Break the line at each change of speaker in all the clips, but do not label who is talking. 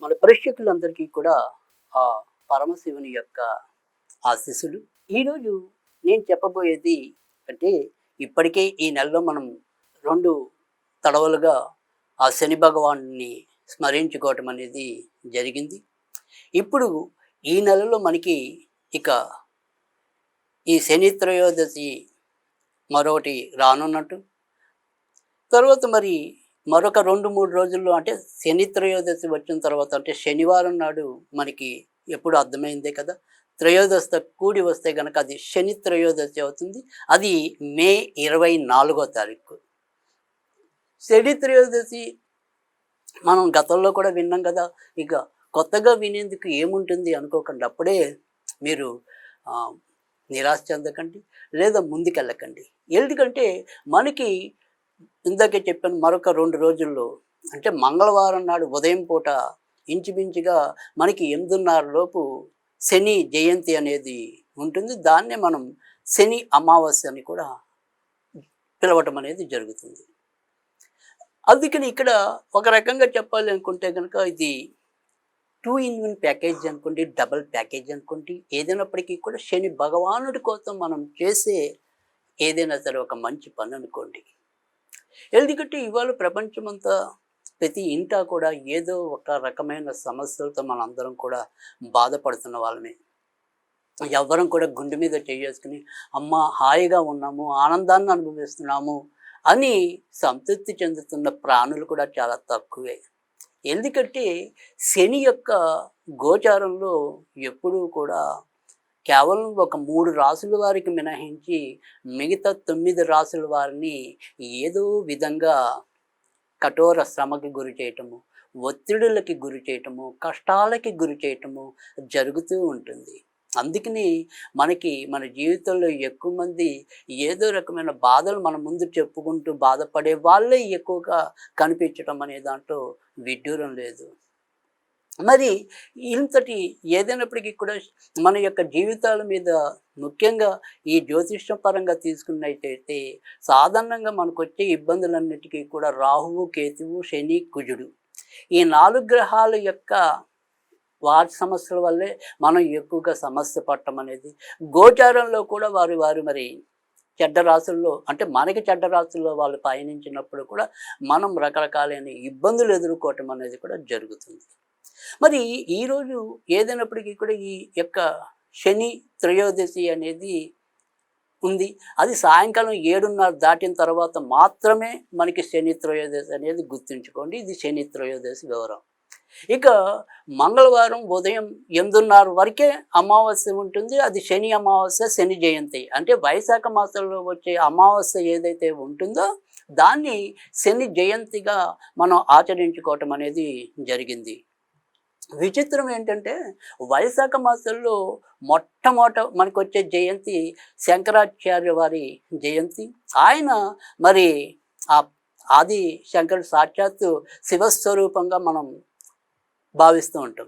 మన ప్రేక్షకులందరికీ కూడా ఆ పరమశివుని యొక్క ఆశీస్సులు. ఈరోజు నేను చెప్పబోయేది అంటే ఇప్పటికే ఈ నెలలో మనం 2 తడవలుగా ఆ శని భగవానుడిని స్మరించుకోవటం అనేది జరిగింది. ఇప్పుడు ఈ నెలలో మనకి ఇక ఈ శని త్రయోదశి మరొకటి రానున్నట్టు, తర్వాత మరి మరొక 2, 3 రోజుల్లో అంటే శని త్రయోదశి వచ్చిన తర్వాత అంటే శనివారం నాడు మనకి ఎప్పుడు అర్థమైందే కదా! త్రయోదశితో కూడి వస్తే గనక అది శని త్రయోదశి అవుతుంది. అది మే 24వ తారీఖు. శని త్రయోదశి మనం గతంలో కూడా విన్నాం కదా! ఇక కొత్తగా వినేందుకు ఏముంటుంది అనుకోకండి. అప్పుడే మీరు నిరాశ చెందకండి, లేదా ముందుకెళ్ళకండి. ఎందుకంటే మనకి ఇందాకే చెప్పాను మరొక 2 రోజుల్లో అంటే మంగళవారం నాడు ఉదయం పూట ఇంచుమించుగా మనకి 8:30 లోపు శని జయంతి అనేది ఉంటుంది. దాన్నే మనం శని అమావాస్య అని కూడా పిలవటం అనేది జరుగుతుంది. అందుకని ఇక్కడ ఒక రకంగా చెప్పాలి అనుకుంటే కనుక ఇది 2 in 1 ప్యాకేజ్ అనుకోండి, డబుల్ ప్యాకేజ్ అనుకోండి, ఏదైనప్పటికీ కూడా శని భగవానుడి కోసం మనం చేసే ఏదైనా సరే ఒక మంచి పని అనుకోండి. ఎందుకంటే ఇవాళ ప్రపంచమంతా ప్రతి ఇంటా కూడా ఏదో ఒక రకమైన సమస్యలతో మనందరం కూడా బాధపడుతున్న వాళ్ళమే. ఎవ్వరం కూడా గుండె మీద చేసుకుని అమ్మ హాయిగా ఉన్నాము, ఆనందాన్ని అనుభవిస్తున్నాము అని సంతృప్తి చెందుతున్న ప్రాణులు కూడా చాలా తక్కువే. ఎందుకంటే శని యొక్క గోచారంలో ఎప్పుడూ కూడా కేవలం ఒక 3 రాసుల వారికి మినహాయించి మిగతా 9 రాసుల వారిని ఏదో విధంగా కఠోర శ్రమకి గురి చేయటము, ఒత్తిడులకి గురి చేయటము, కష్టాలకి గురి చేయటము జరుగుతూ ఉంటుంది. అందుకని మనకి మన జీవితంలో ఎక్కువ మంది ఏదో రకమైన బాధలు మన ముందు చెప్పుకుంటూ బాధపడే వాళ్ళే ఎక్కువగా కనిపించటం అనే దాంట్లో విడ్డూరం లేదు. మరి ఇంతటి ఏదైనప్పటికీ కూడా మన యొక్క జీవితాల మీద ముఖ్యంగా ఈ జ్యోతిష్యం పరంగా తీసుకున్నట్టయితే సాధారణంగా మనకు వచ్చే ఇబ్బందులన్నిటికీ కూడా రాహువు, కేతువు, శని, కుజుడు ఈ 4 గ్రహాల యొక్క వారి సమస్యల వల్లే మనం ఎక్కువగా సమస్య పడటం అనేది గోచారంలో కూడా వారు మరి చెడ్డ రాసుల్లో అంటే మనకి చెడ్డ రాసుల్లో వాళ్ళు పయనించినప్పుడు కూడా మనం రకరకాలైన ఇబ్బందులు ఎదుర్కోవటం అనేది కూడా జరుగుతుంది. మరి ఈరోజు ఏదైనప్పటికీ కూడా ఈ యొక్క శని త్రయోదశి అనేది ఉంది. అది సాయంకాలం 7:30 దాటిన తర్వాత మాత్రమే మనకి శని త్రయోదశి అనేది గుర్తుంచుకోండి. ఇది శని త్రయోదశి వివరం. ఇక మంగళవారం ఉదయం 8:30 వరకే అమావాస్య ఉంటుంది. అది శని అమావాస్య, శని జయంతి. అంటే వైశాఖ మాసంలో వచ్చే అమావాస్య ఏదైతే ఉంటుందో దాన్ని శని జయంతిగా మనం ఆచరించుకోవటం అనేది జరిగింది. విచిత్రం ఏంటంటే వైశాఖ మాసంలో మొట్టమొదట మనకు వచ్చే జయంతి శంకరాచార్య వారి జయంతి. ఆయన మరి ఆ ఆది శంకరుడు సాక్షాత్తు శివస్వరూపంగా మనం భావిస్తూ ఉంటాం.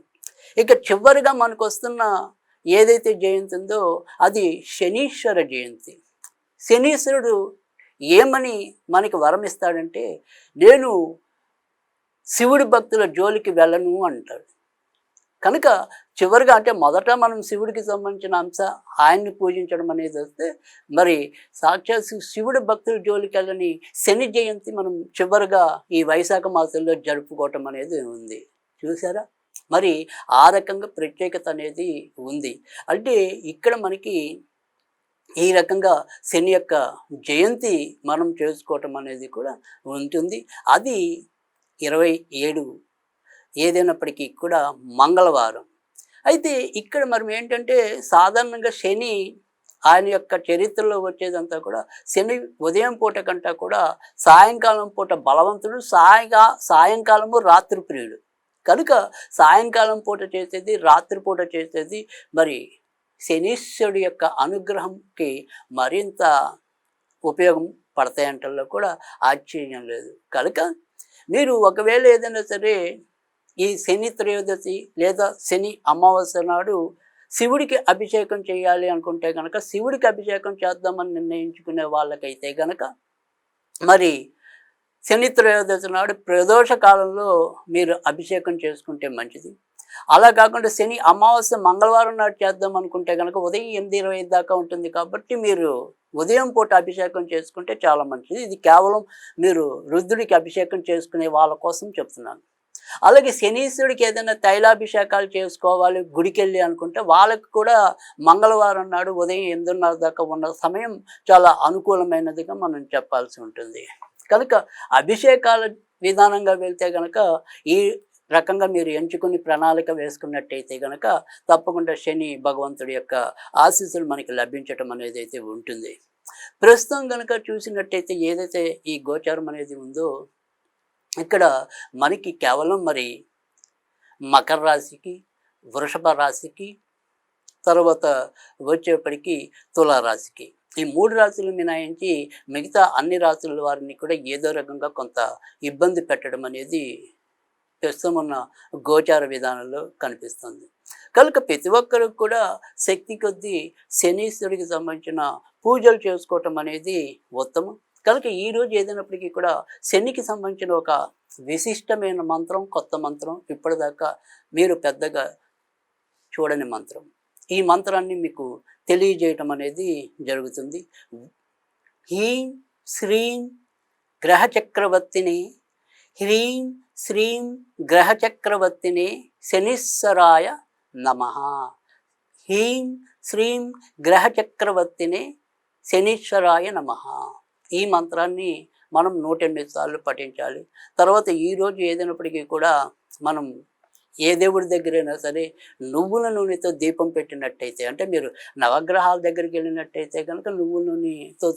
ఇక చివరిగా మనకు వస్తున్న ఏదైతే జయంతి ఉందో అది శనీశ్వర జయంతి. శనీశ్వరుడు ఏమని మనకి వరం ఇస్తాడంటే నేను శివుడి భక్తుల జోలికి వెళ్ళను అంటాడు. కనుక చివరిగా అంటే మొదట మనం శివుడికి సంబంధించిన అంశ ఆయన్ని పూజించడం అనేది వస్తే మరి సాక్షాత్ శివుడి భక్తుల జోలికి వెళ్ళని శని జయంతి మనం చివరిగా ఈ వైశాఖ మాసంలో జరుపుకోవటం అనేది ఉంది. చూసారా? మరి ఆ రకంగా ప్రత్యేకత అనేది ఉంది. అంటే ఇక్కడ మనకి ఈ రకంగా శని యొక్క జయంతి మనం చేసుకోవటం అనేది కూడా ఉంటుంది. అది 27 ఏదైనప్పటికీ కూడా మంగళవారం. అయితే ఇక్కడ మనం ఏంటంటే సాధారణంగా శని ఆయన యొక్క చరిత్రలో వచ్చేదంతా కూడా శని ఉదయం పూట కంటే కూడా సాయంకాలం పూట బలవంతుడు, సాయంకాలము రాత్రి ప్రియుడు. కనుక సాయంకాలం పూట చేసేది, రాత్రిపూట చేసేది మరి శనీశ్వరుడి యొక్క అనుగ్రహంకి మరింత ఉపయోగం పడతాయంటల్లో కూడా ఆశ్చర్యం లేదు. కనుక మీరు ఒకవేళ ఏదైనా సరే ఈ శని త్రయోదశి లేదా శని అమావాస్య నాడు శివుడికి అభిషేకం చేయాలి అనుకుంటే కనుక శివుడికి అభిషేకం చేద్దామని నిర్ణయించుకునే వాళ్ళకైతే కనుక మరి శని త్రయోదశి నాడు ప్రదోష కాలంలో మీరు అభిషేకం చేసుకుంటే మంచిది. అలా కాకుండా శని అమావాస్య మంగళవారం నాడు చేద్దాం అనుకుంటే కనుక ఉదయం 8:25 దాకా ఉంటుంది కాబట్టి మీరు ఉదయం పూట అభిషేకం చేసుకుంటే చాలా మంచిది. ఇది కేవలం మీరు రుద్రుడికి అభిషేకం చేసుకునే వాళ్ళ కోసం చెప్తున్నాను. అలాగే శనీశ్వరుడికి ఏదైనా తైలాభిషేకాలు చేసుకోవాలి గుడికెళ్ళి అనుకుంటే వాళ్ళకి కూడా మంగళవారం నాడు ఉదయం 8:30 దాకా ఉన్న సమయం చాలా అనుకూలమైనదిగా మనం చెప్పాల్సి ఉంటుంది. కనుక అభిషేకాల విధానంగా వెళ్తే కనుక ఈ రకంగా మీరు ఎంచుకుని ప్రణాళిక వేసుకున్నట్టయితే కనుక తప్పకుండా శని భగవంతుడి యొక్క ఆశీస్సులు మనకి లభించటం అనేది అయితే ఉంటుంది. ప్రస్తుతం కనుక చూసినట్టయితే ఏదైతే ఈ గోచారం అనేది ఉందో ఇక్కడ మనకి కేవలం మరి మకర రాశికి, వృషభ రాశికి, తర్వాత వచ్చేప్పటికి తులారాశికి, ఈ 3 రాశులు మినహాయించి మిగతా అన్ని రాశుల వారిని కూడా ఏదో రకంగా కొంత ఇబ్బంది పెట్టడం అనేది ప్రస్తుతం ఉన్న గోచార విధానంలో కనిపిస్తుంది. కనుక ప్రతి ఒక్కరికి కూడా శక్తి కొద్దీ శనీశ్వరుడికి సంబంధించిన పూజలు చేసుకోవటం అనేది ఉత్తమం. కనుక ఈరోజు ఏదైనప్పటికీ కూడా శనికి సంబంధించిన ఒక విశిష్టమైన మంత్రం, కొత్త మంత్రం, ఇప్పటిదాకా మీరు పెద్దగా చూడని మంత్రం. ఈ మంత్రాన్ని మీకు తెలియజేయటం అనేది జరుగుతుంది. హ్రీం శ్రీం గ్రహచక్రవర్తిని, హ్రీం శ్రీం గ్రహచక్రవర్తిని శనీశ్వరాయ నమః. హ్రీం శ్రీం గ్రహచక్రవర్తిని శనీశ్వరాయ నమః. ఈ మంత్రాన్ని మనం 108 సార్లు పఠించాలి. తర్వాత ఈరోజు ఏదైనప్పటికీ కూడా మనం ఏ దేవుడి దగ్గరైనా సరే నువ్వుల నూనెతో దీపం పెట్టినట్టయితే, అంటే మీరు నవగ్రహాల దగ్గరికి వెళ్ళినట్టయితే కనుక నువ్వుల నూనెతో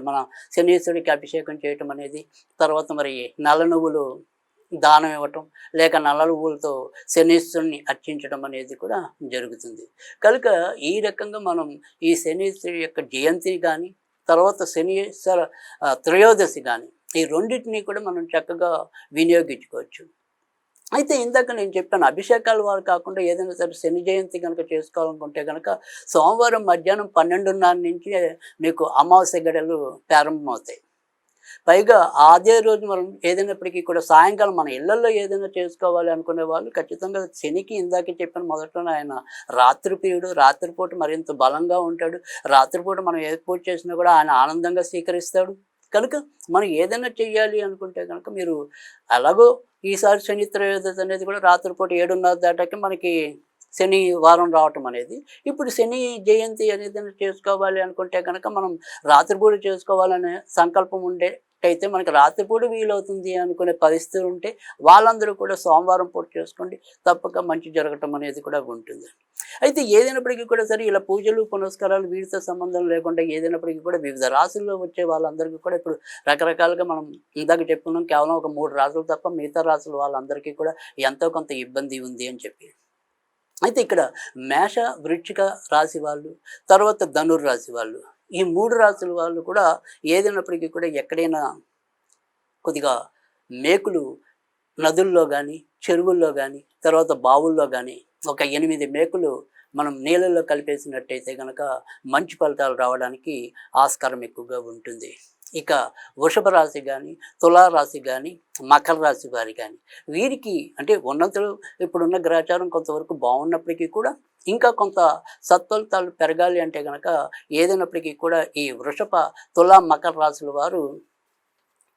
మన శనీశ్వరుడికి అభిషేకం చేయటం అనేది, తర్వాత మరి నల్ల నువ్వులు దానం ఇవ్వటం, లేక నల్ల నువ్వులతో శనీశ్వరుని అర్చించడం అనేది కూడా జరుగుతుంది. కనుక ఈ రకంగా మనం ఈ శనీశ్వరుడి యొక్క జయంతిని కానీ, తర్వాత శనీశ్వర త్రయోదశి కానీ, ఈ రెండింటినీ కూడా మనం చక్కగా వినియోగించుకోవచ్చు. అయితే ఇందాక నేను చెప్పాను, అభిషేకాల వారు కాకుండా ఏదైనా సరే శని జయంతి కనుక చేసుకోవాలనుకుంటే కనుక సోమవారం మధ్యాహ్నం 12:30 నుంచి మీకు అమావాస్య గడియలు ప్రారంభమవుతాయి. పైగా అదే రోజు మనం ఏదైనప్పటికీ కూడా సాయంకాలం మన ఇళ్లలో ఏదైనా చేసుకోవాలి అనుకునే వాళ్ళు ఖచ్చితంగా శనికి ఇందాకే చెప్పాను మొదట్లోనే ఆయన రాత్రిప్రియుడు, రాత్రిపూట మరింత బలంగా ఉంటాడు. రాత్రిపూట మనం ఏ పూజ చేసినా కూడా ఆయన ఆనందంగా స్వీకరిస్తాడు. కనుక మనం ఏదైనా చెయ్యాలి అనుకుంటే కనుక మీరు అలాగో ఈసారి శని త్రయోదశి అనేది కూడా రాత్రిపూట 7:30 దాటాక మనకి శని వారం రావటం అనేది, ఇప్పుడు శని జయంతి అనేది చేసుకోవాలి అనుకుంటే కనుక మనం రాత్రిపూట చేసుకోవాలనే సంకల్పం ఉండేటైతే మనకి రాత్రిపూట వీలవుతుంది అనుకునే పరిస్థితులు ఉంటే వాళ్ళందరూ కూడా సోమవారం పూట చేసుకోండి, తప్పక మంచి జరగటం అనేది కూడా ఉంటుంది. అయితే ఏదైనప్పటికీ కూడా సరే ఇలా పూజలు పునస్కారాలు వీటితో సంబంధం లేకుండా ఏదైనప్పటికీ కూడా వివిధ రాశుల్లో వచ్చే వాళ్ళందరికీ కూడా ఇప్పుడు రకరకాలుగా మనం ఇందాక చెప్పుకున్నాం, కేవలం ఒక 3 రాశులు తప్ప మిగతా రాశుల వాళ్ళందరికీ కూడా ఎంతో కొంత ఇబ్బంది ఉంది అని చెప్పి. అయితే ఇక్కడ మేష వృశ్చిక రాశి వాళ్ళు, తర్వాత ధనుర్రాశి వాళ్ళు, ఈ 3 రాశుల వాళ్ళు కూడా ఏదైనప్పటికీ కూడా ఎక్కడైనా కొద్దిగా మేకులు నదుల్లో కానీ, చెరువుల్లో కానీ, తర్వాత బావుల్లో కానీ ఒక 8 మేకులు మనం నీళ్ళల్లో కలిపేసినట్టయితే కనుక మంచి ఫలితాలు రావడానికి ఆస్కారం ఎక్కువగా ఉంటుంది. ఇక వృషభ రాశి కానీ, తులారాశి కానీ, మకర రాశి వారి కానీ వీరికి అంటే ఉన్నతులు ఇప్పుడున్న గ్రహచారం కొంతవరకు బాగున్నప్పటికీ కూడా ఇంకా కొంత సత్ఫలితాలు పెరగాలి అంటే కనుక ఏదైనప్పటికీ కూడా ఈ వృషభ, తులా, మకర రాశుల వారు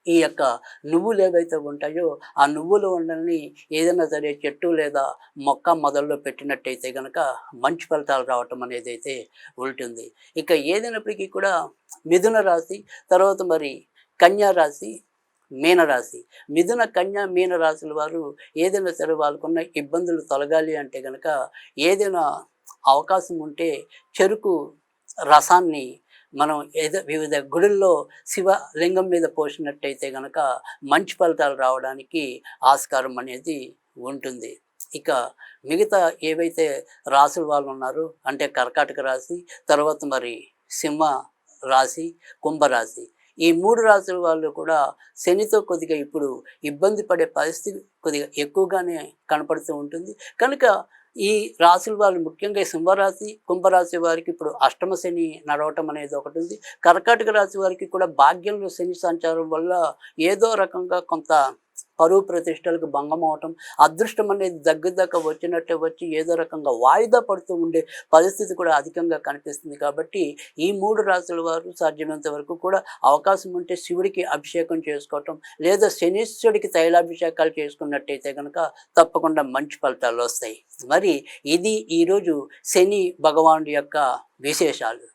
ఈ యొక్క నువ్వులు ఏవైతే ఉంటాయో ఆ నువ్వుల ఉండల్ని ఏదైనా సరే చెట్టు లేదా మొక్క మొదల్లో పెట్టినట్టయితే కనుక మంచి ఫలితాలు రావటం అనేది అయితే ఉంటుంది. ఇక ఏదైనప్పటికీ కూడా మిథున రాశి, తర్వాత మరి కన్యా రాశి, మీనరాశి, మిథున, కన్యా, మీన రాశుల వారు ఏదైనా సరే వాళ్ళకున్న ఇబ్బందులు తొలగాలి అంటే కనుక ఏదైనా అవకాశం ఉంటే చెరుకు రసాన్ని మనం వివిధ గుడుల్లో శివలింగం మీద పోసినట్టయితే కనుక మంచి ఫలితాలు రావడానికి ఆస్కారం అనేది ఉంటుంది. ఇక మిగతా ఏవైతే రాశుల వాళ్ళు ఉన్నారో అంటే కర్కాటక రాశి, తర్వాత మరి సింహ రాశి, కుంభరాశి, ఈ 3 రాసుల వాళ్ళు కూడా శనితో కొద్దిగా ఇప్పుడు ఇబ్బంది పడే పరిస్థితి కొద్దిగా ఎక్కువగానే కనపడుతూ ఉంటుంది. కనుక ఈ రాసుల వాళ్ళు ముఖ్యంగా ఈ సింహరాశి, కుంభరాశి వారికి ఇప్పుడు అష్టమ శని నడవటం అనేది ఒకటి ఉంది. కర్కాటక రాశి వారికి కూడా భాగ్యంలో శని సంచారం వల్ల ఏదో రకంగా కొంత పరువు ప్రతిష్టలకు భంగం అవటం, అదృష్టం అనేది దగ్గర వచ్చినట్టే వచ్చి ఏదో రకంగా వాయిదా పడుతూ ఉండే పరిస్థితి కూడా అధికంగా కనిపిస్తుంది. కాబట్టి ఈ 3 రాశుల వారు సాధ్యమైనంత వరకు కూడా అవకాశం ఉంటే శివుడికి అభిషేకం చేసుకోవటం, లేదా శనీశ్వరుడికి తైలాభిషేకాలు చేసుకున్నట్టయితే కనుక తప్పకుండా మంచి ఫలితాలు వస్తాయి. మరి ఇది ఈరోజు శని భగవానుడి యొక్క విశేషాలు.